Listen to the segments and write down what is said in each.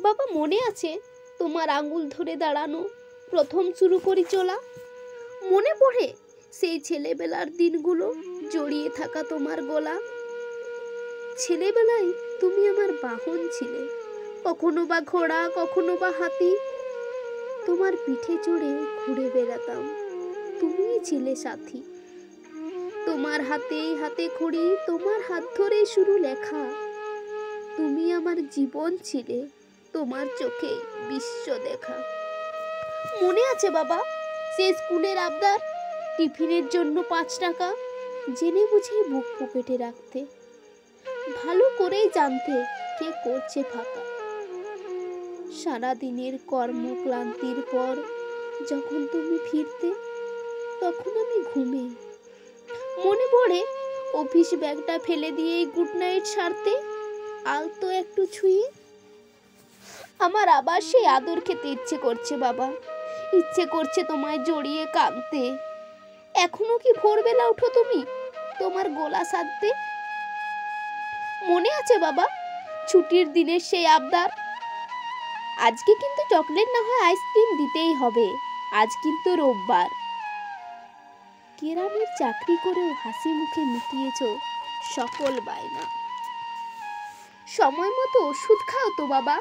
বাবা মনে আছে তোমার আঙুল ধরে দাঁড়ানো, প্রথম শুরু করি চলা? মনে পড়ে সেই ছেলেবেলার দিনগুলো, জড়িয়ে থাকা তোমার গলা? ছেলেবেলায় তুমি আমার বাহন ছিলে, কখনো বা ঘোড়া, কখনো বা হাতি। তোমার পিঠে চড়ে ঘুরে বেড়াতাম, তুমিই ছিলে সাথী। তোমার হাতে হাতে খড়ি, তোমার হাত ধরে শুরু লেখা। তুমি আমার জীবন ছিলে, তোমার চোখে বিশ্ব দেখা। মনে আছে বাবা সে স্কুলের আবদার, টিফিনের জন্য 5 টাকা জেনে বুঝেই বুক পকেটে রাখতে, ভালো করেই জানতে কে করছে ফাঁকা। সারাদিনের কর্মক্লান্তির পর যখন তুমি ফিরতে, তখন আমি ঘুমে। মনে পড়ে অফিস ব্যাগটা ফেলে দিয়েই গুড নাইট সারতে, আলতো একটু ছুঁয়ে। আমার আবার সেই আদর খেতে ইচ্ছে করছে বাবা, ইচ্ছে করছে তোমায় জড়িয়ে কাঁদতে। এখনো কি ভোরবেলা উঠো তুমি তোমার গলা সাধতে? মনে আছে বাবা ছুটির দিনের সেই আবদার, আজকে কিন্তু চকলেট না হয় আইসক্রিম দিতেই হবে, আজ কিন্তু রোববার। কেরানির চাকরি করেও হাসি মুখে মিটিয়েছ সকল বায়না। সময় মতো ওষুধ খাও তো বাবা,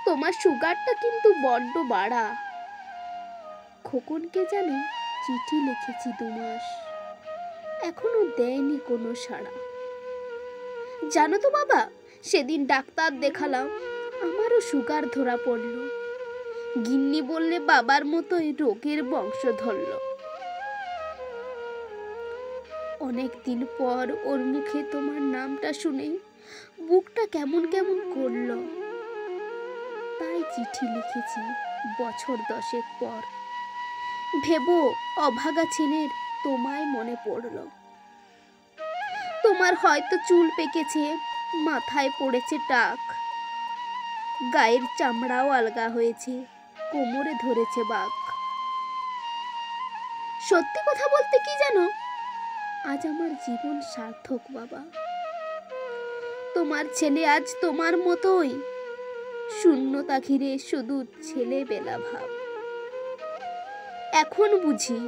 তোমার সুগারটা কিন্তু বড্ড বাড়া। খোকনকে যেন চিঠি লিখেছি 2 মাস, এখনো দেয়নি কোনো সাড়া। জানো তো বাবা সেদিন ডাক্তার দেখালাম, আমারও সুগার ধরা পড়ল। গিন্নি বললে বাবার মতোই রোগের বংশ ধরল। অনেক দিন পর ওর মুখে তোমার নামটা শুনে বুকটা কেমন কেমন করলো। তাই চিঠি লিখেছি বছর 10 পর, ভেবো অভাগা ছেলের তোমায় মনে পড়ল। তোমার হয়তো চুল পেকেছে, মাথায় পড়েছে টাক, গায়ের চামড়াও আলগা হয়েছে, কোমরে ধরেছে বাঘ। সত্যি কথা বলতে কি জানো, আজ আমার জীবন সার্থক বাবা। তোমার ছেলে আজ তোমার মতোই, শূন্যতা ঘিরে শুধু ছেলেবেলা ভাব। এখন বুঝি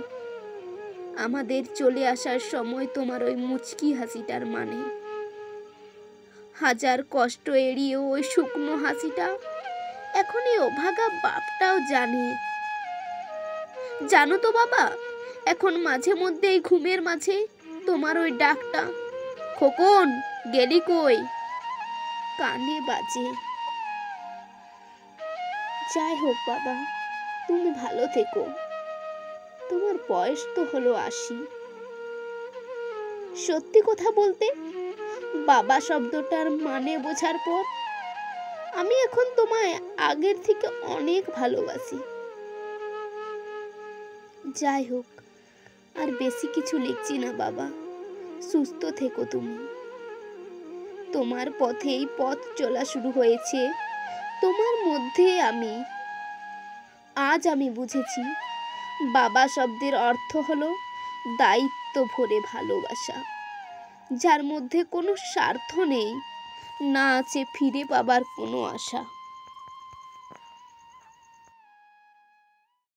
আমাদের চলে আসার সময় তোমার ওই মুচকি হাসিটার মানে। হাজার কষ্ট এড়িয়ে ওই শুকনো হাসিটা এখন এই অভাগা বাপটাও জানে। জানো তো বাবা এখন মাঝে মধ্যে এই ঘুমের মাঝে তোমার ওই ডাকটা, খোকন গেলি কই, কানে বাজে। যাই হোক বাবা তুমি ভালো থেকো, তোমার বয়স তো হলো 80। সত্যি কথা বলতে বাবা শব্দটার মানে বোঝার পর আমি এখন তোমায় আগের থেকে অনেক ভালোবাসি। যাই হোক আর বেশি কিছু লিখছি না বাবা, সুস্থ থেকো তুমি। তোমার পথেই পথ চলা শুরু হয়েছে, তোমার মধ্যে আমি। আজ আমি বুঝেছি বাবা শব্দের অর্থ হলো দায়িত্ব ভরে ভালোবাসা, যার মধ্যে কোনো স্বার্থ নেই, না আছে ফিরে পাবার কোনো আশা।